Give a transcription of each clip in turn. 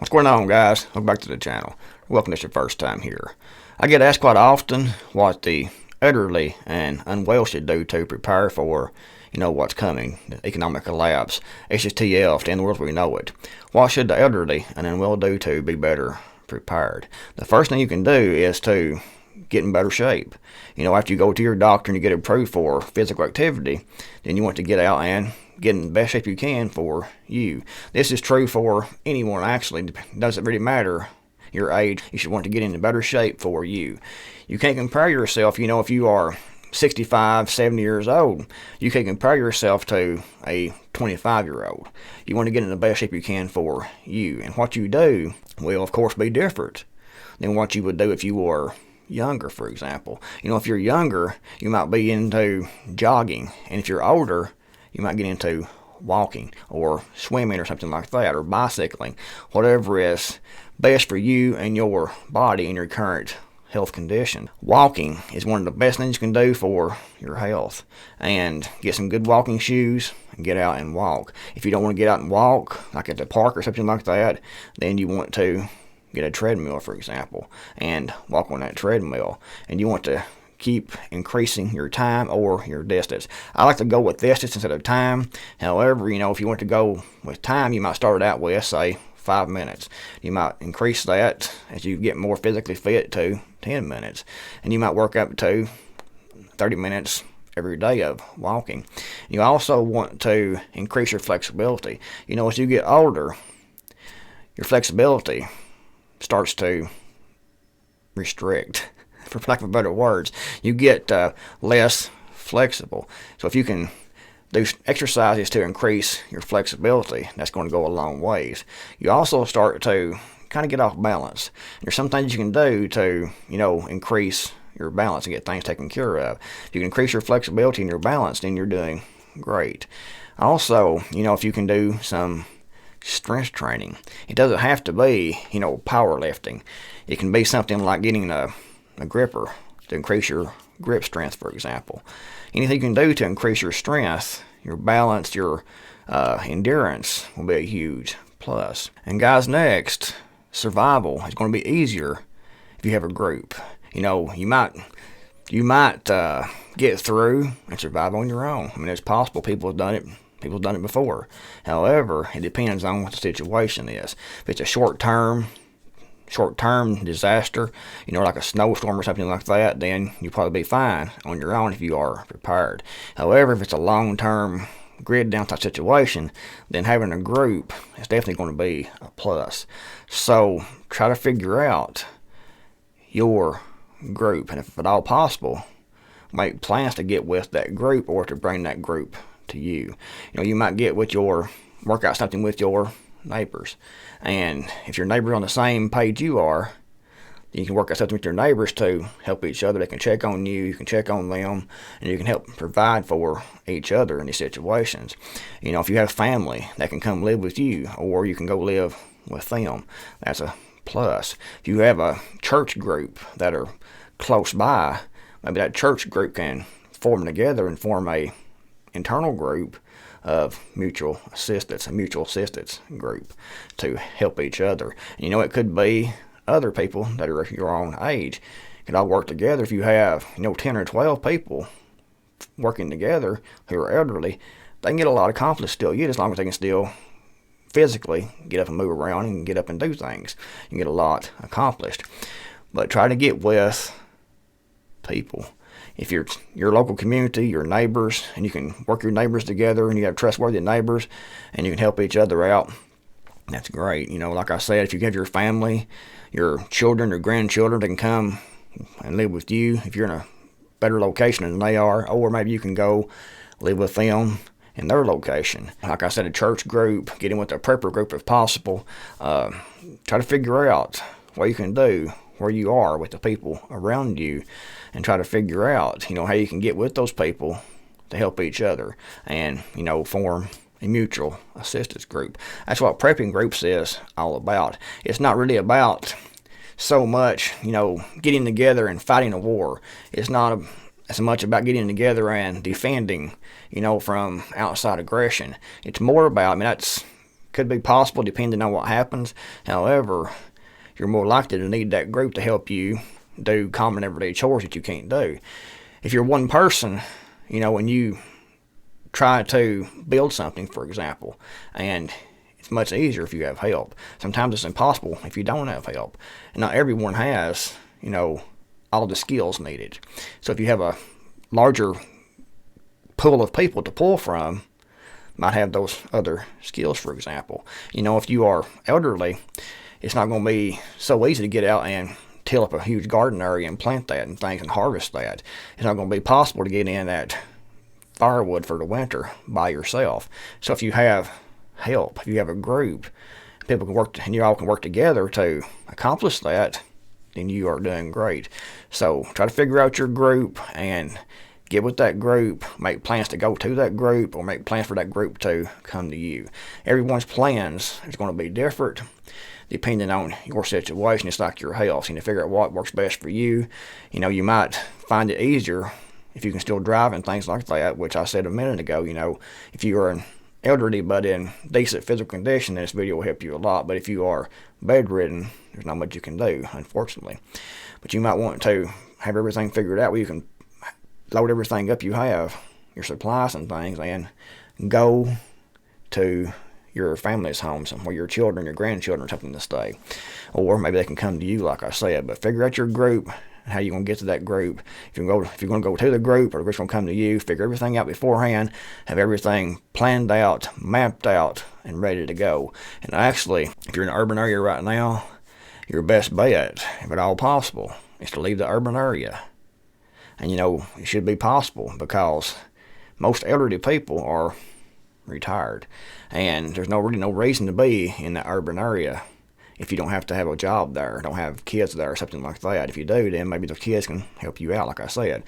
What's going on, guys? Welcome back to the channel. Welcome if it's your first time here. I get asked quite often what the elderly and unwell should do to prepare for, what's coming, the economic collapse, HSTF, to end the world as we know it. What should the elderly and unwell do to be better prepared? The first thing you can do is to get in better shape. After you go to your doctor and you get approved for physical activity, then you want to get out and get in the best shape you can for you. This is true for anyone, actually. It doesn't really matter your age. You should want to get into better shape for you. You can't compare yourself, if you are 65, 70 years old, you can't compare yourself to a 25-year-old. You want to get in the best shape you can for you. And what you do will, of course, be different than what you would do if you were younger, for example. If you're younger, you might be into jogging. And if you're older, you might get into walking or swimming or something like that, or bicycling, whatever is best for you and your body and your current health condition. Walking is one of the best things you can do for your health. And get some good walking shoes and get out and walk. If you don't want to get out and walk, like at the park or something like that, then you want to get a treadmill, for example, and walk on that treadmill. And you want to keep increasing your time or your distance. I like to go with distance instead of time. However, if you want to go with time, you might start out with, say, 5 minutes. You might increase that as you get more physically fit to 10 minutes. And you might work up to 30 minutes every day of walking. You also want to increase your flexibility. As you get older, your flexibility starts to restrict. For lack of better words, you get less flexible. So if you can do exercises to increase your flexibility, that's going to go a long ways. You also start to kind of get off balance. There's some things you can do to, increase your balance and get things taken care of. If you can increase your flexibility and your balance, then you're doing great. Also, if you can do some strength training, it doesn't have to be, powerlifting. It can be something like getting a gripper to increase your grip strength, for example. Anything you can do to increase your strength, your balance, your endurance will be a huge plus. And guys, next, survival is going to be easier if you have a group. You might get through and survive on your own. It's possible. People have done it. People have done it before. However, it depends on what the situation is. If it's a short-term disaster, like a snowstorm or something like that, then you'll probably be fine on your own if you are prepared. However, if it's a long-term grid down type situation, then having a group is definitely going to be a plus. So try to figure out your group, and if at all possible, make plans to get with that group or to bring that group to you. You might work out something with your neighbors, and if your neighbor's on the same page you are, you can work out something with your neighbors to help each other. They can check on you, you can check on them, and you can help provide for each other in these situations. If you have family that can come live with you, or you can go live with them, that's a plus. If you have a church group that are close by, maybe that church group can form together and form a internal group of mutual assistance, a mutual assistance group to help each other. It could be other people that are your own age. You can all work together. If you have 10 or 12 people working together who are elderly, they can get a lot accomplished still yet, as long as they can still physically get up and move around and get up and do things. You can get a lot accomplished. But try to get with people. If your local community, your neighbors, and you can work your neighbors together, and you have trustworthy neighbors, and you can help each other out, that's great. Like I said, if you have your family, your children, your grandchildren, they can come and live with you if you're in a better location than they are, or maybe you can go live with them in their location. Like I said, a church group, get in with a prepper group if possible. Try to figure out what you can do where you are with the people around you, and try to figure out, how you can get with those people to help each other and, form a mutual assistance group. That's what prepping groups is all about. It's not really about so much, getting together and fighting a war. It's not as much about getting together and defending, from outside aggression. It's more about, that's could be possible depending on what happens. However, you're more likely to need that group to help you do common everyday chores that you can't do. If you're one person, when you try to build something, for example, and it's much easier if you have help. Sometimes it's impossible if you don't have help. And not everyone has, all the skills needed. So if you have a larger pool of people to pull from, might have those other skills, for example. If you are elderly, it's not going to be so easy to get out and till up a huge garden area and plant that and things and harvest that. It's not going to be possible to get in that firewood for the winter by yourself. So if you have help, if you have a group, people can work, and you all can work together to accomplish that, then you are doing great. So try to figure out your group and get with that group, make plans to go to that group, or make plans for that group to come to you. Everyone's plans is going to be different depending on your situation. It's like your health. Figure out what works best for you. You might find it easier if you can still drive and things like that, which I said a minute ago. If you are an elderly but in decent physical condition, this video will help you a lot. But if you are bedridden, there's not much you can do, unfortunately. But you might want to have everything figured out where you can load everything up you have, your supplies and things, and go to your family's homes where your children, your grandchildren are something to stay. Or maybe they can come to you, like I said. But figure out your group, how you're going to get to that group. If you're going to go to the group, or the group's going to come to you, figure everything out beforehand, have everything planned out, mapped out, and ready to go. And actually, if you're in an urban area right now, your best bet, if at all possible, is to leave the urban area. And it should be possible because most elderly people are retired, and there's really no reason to be in the urban area if you don't have to have a job there, don't have kids there or something like that. If you do, then maybe those kids can help you out, like I said.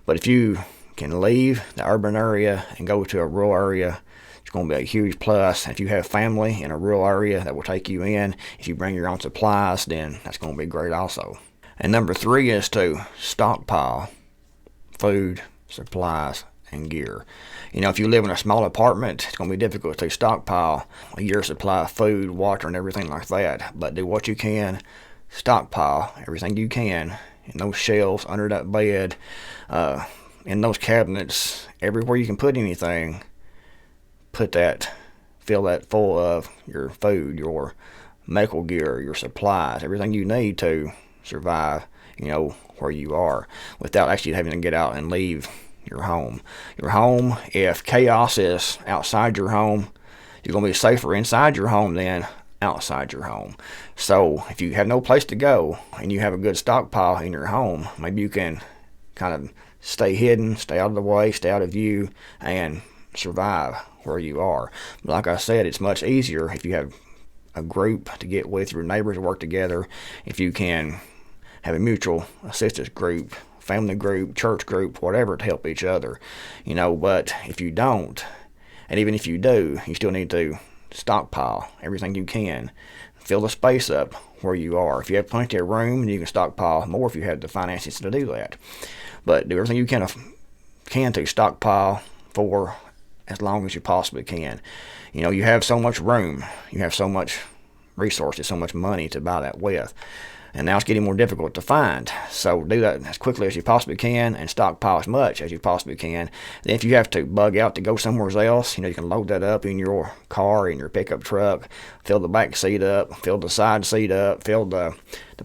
But if you can leave the urban area and go to a rural area, it's going to be a huge plus. If you have family in a rural area that will take you in, if you bring your own supplies, then that's going to be great also. And number 3 is to stockpile food, supplies, and gear. If you live in a small apartment, it's going to be difficult to stockpile a year's supply of food, water, and everything like that. But do what you can, stockpile everything you can in those shelves, under that bed, in those cabinets, everywhere you can put anything. Fill that full of your food, your medical gear, your supplies, everything you need to survive, where you are, without actually having to get out and leave your home. Your home, if chaos is outside your home, you're going to be safer inside your home than outside your home. So if you have no place to go and you have a good stockpile in your home, maybe you can kind of stay hidden, stay out of the way, stay out of view, and survive where you are. But like I said, it's much easier if you have a group to get with, your neighbors to work together, if you can have a mutual assistance group, family group, church group, whatever, to help each other. But if you don't, and even if you do, you still need to stockpile everything you can. Fill the space up where you are. If you have plenty of room, you can stockpile more if you have the finances to do that. But do everything you can to stockpile for as long as you possibly can. You have so much room, you have so much resources, so much money to buy that with. And now it's getting more difficult to find. So do that as quickly as you possibly can and stockpile as much as you possibly can. Then if you have to bug out to go somewhere else, you can load that up in your car, in your pickup truck, fill the back seat up, fill the side seat up, fill the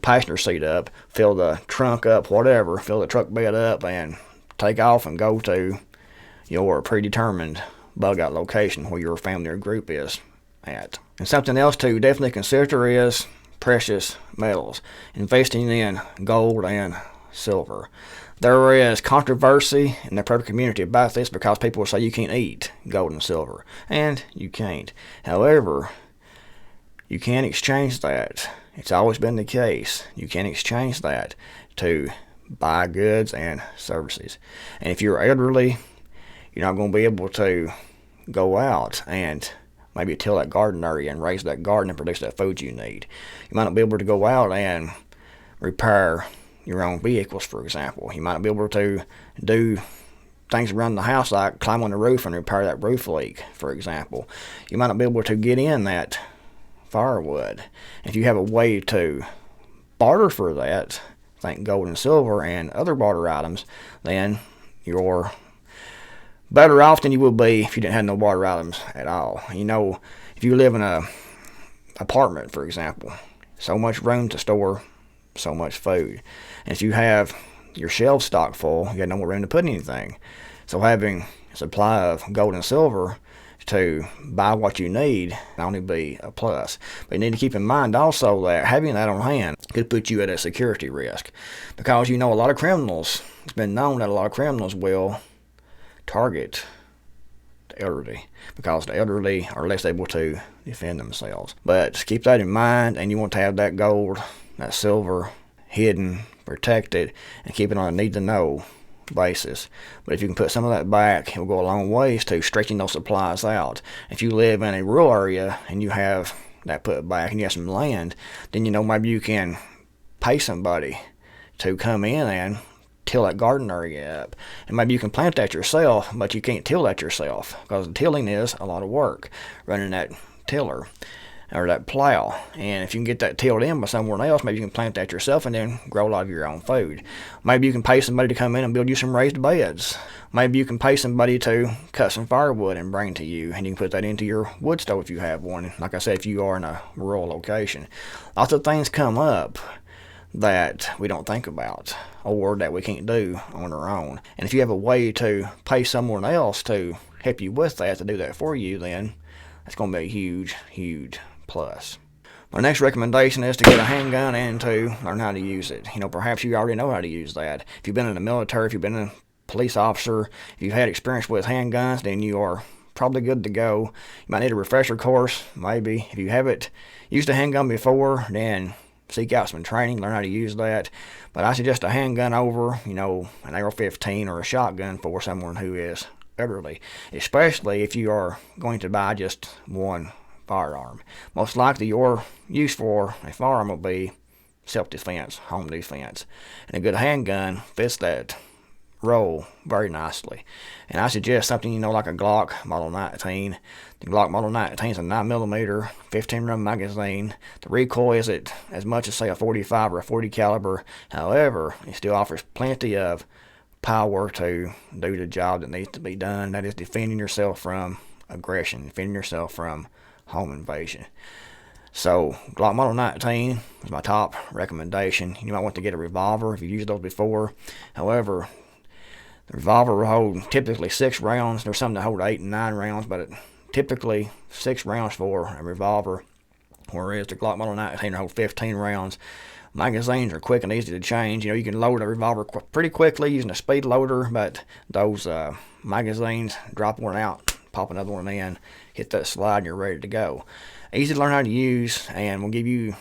passenger seat up, fill the trunk up, whatever, fill the truck bed up, and take off and go to your predetermined bug out location where your family or group is at. And something else to definitely consider is precious metals, investing in gold and silver. There is controversy in the product community about this because people will say you can't eat gold and silver, and you can't. However, you can exchange that. It's always been the case. You can exchange that to buy goods and services. And if you're elderly, you're not going to be able to go out and maybe till that garden area and raise that garden and produce that food you need. You might not be able to go out and repair your own vehicles, for example. You might not be able to do things around the house, like climb on the roof and repair that roof leak, for example. You might not be able to get in that firewood. If you have a way to barter for that, think gold and silver and other barter items, then you're better off than you would be if you didn't have no barter items at all. You know, if you live in a apartment, for example, so much room to store so much food. And if you have your shelves stocked full, you got no more room to put anything. So having a supply of gold and silver to buy what you need can only be a plus. But you need to keep in mind also that having that on hand could put you at a security risk, because you know a lot of criminals, it's been known that a lot of criminals will target the elderly because the elderly are less able to defend themselves. But keep that in mind, and you want to have that gold, that silver hidden, protected, and keep it on a need-to-know basis. But if you can put some of that back, it will go a long ways to stretching those supplies out. If you live in a rural area and you have that put back and you have some land, then you know maybe you can pay somebody to come in and till that garden area up. And maybe you can plant that yourself, but you can't till that yourself because tilling is a lot of work, running that tiller or that plow. And if you can get that tilled in by someone else, maybe you can plant that yourself and then grow a lot of your own food. Maybe you can pay somebody to come in and build you some raised beds. Maybe you can pay somebody to cut some firewood and bring it to you, and you can put that into your wood stove if you have one. Like I said, if you are in a rural location. Lots of things come up that we don't think about or that we can't do on our own. And if you have a way to pay someone else to help you with that, to do that for you, then that's going to be a huge, huge plus. My next recommendation is to get a handgun and to learn how to use it. You know, perhaps you already know how to use that. If you've been in the military, if you've been a police officer, if you've had experience with handguns, then you are probably good to go. You might need a refresher course, maybe. If you haven't used a handgun before, then seek out some training, learn how to use that. But I suggest a handgun over, you know, an AR-15 or a shotgun for someone who is elderly, especially if you are going to buy just one firearm. Most likely your use for a firearm will be self-defense, home defense. And a good handgun fits that role very nicely. And I suggest something, you know, like a Glock Model 19. The Glock Model 19 is a 9mm, 15-round magazine. The recoil isn't as much as, say, a 45 or a 40 caliber. However, it still offers plenty of power to do the job that needs to be done. That is defending yourself from aggression, defending yourself from home invasion. So Glock Model 19 is my top recommendation. You might want to get a revolver if you've used those before. However, the revolver will hold typically 6 rounds. There's some that hold 8 and 9 rounds, but typically 6 rounds for a revolver, whereas the Glock Model 19 will hold 15 rounds. Magazines are quick and easy to change. You know, you can load a revolver pretty quickly using a speed loader, but those magazines, drop one out, pop another one in, hit that slide, and you're ready to go. Easy to learn how to use, and will give you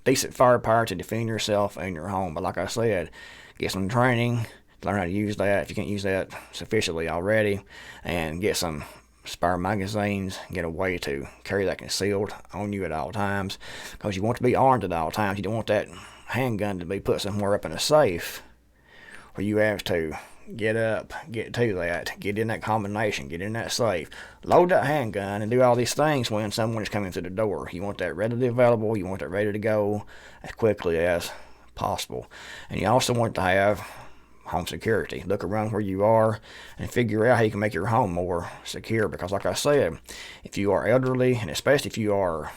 decent firepower to defend yourself and your home. But like I said, get some training, learn how to use that if you can't use that sufficiently already, and get some spare magazines, get a way to carry that concealed on you at all times, because you want to be armed at all times. You don't want that handgun to be put somewhere up in a safe where you have to get up, get to that, get in that combination, get in that safe, load that handgun, and do all these things when someone is coming through the door. You want that readily available, you want that ready to go as quickly as possible. And you also want to have home security. Look around where you are and figure out how you can make your home more secure, because like I said, if you are elderly, and especially if you are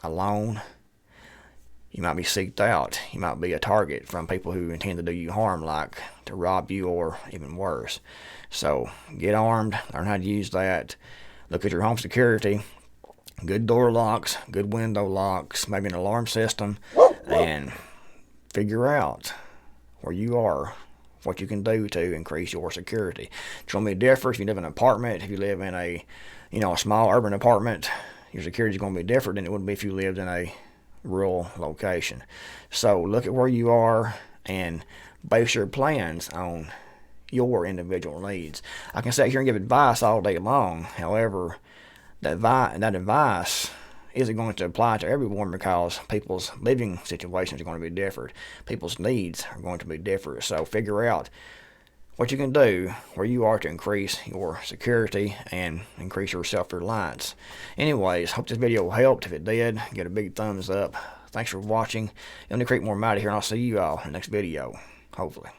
alone, you might be seeked out. You might be a target from people who intend to do you harm, like to rob you or even worse. So get armed, learn how to use that. Look at your home security. Good door locks, good window locks, maybe an alarm system, and figure out where you are, what you can do to increase your security. It's going to be different if you live in an apartment. If you live in a small urban apartment, your security is going to be different than it would be if you lived in a rural location. So look at where you are and base your plans on your individual needs. I can sit here and give advice all day long. However, that advice isn't going to apply to everyone, because people's living situations are going to be different. People's needs are going to be different. So figure out what you can do where you are to increase your security and increase your self-reliance. Anyways, hope this video helped. If it did, get a big thumbs up. Thanks for watching. Creekmore, I'm out of here, and I'll see you all in the next video, hopefully.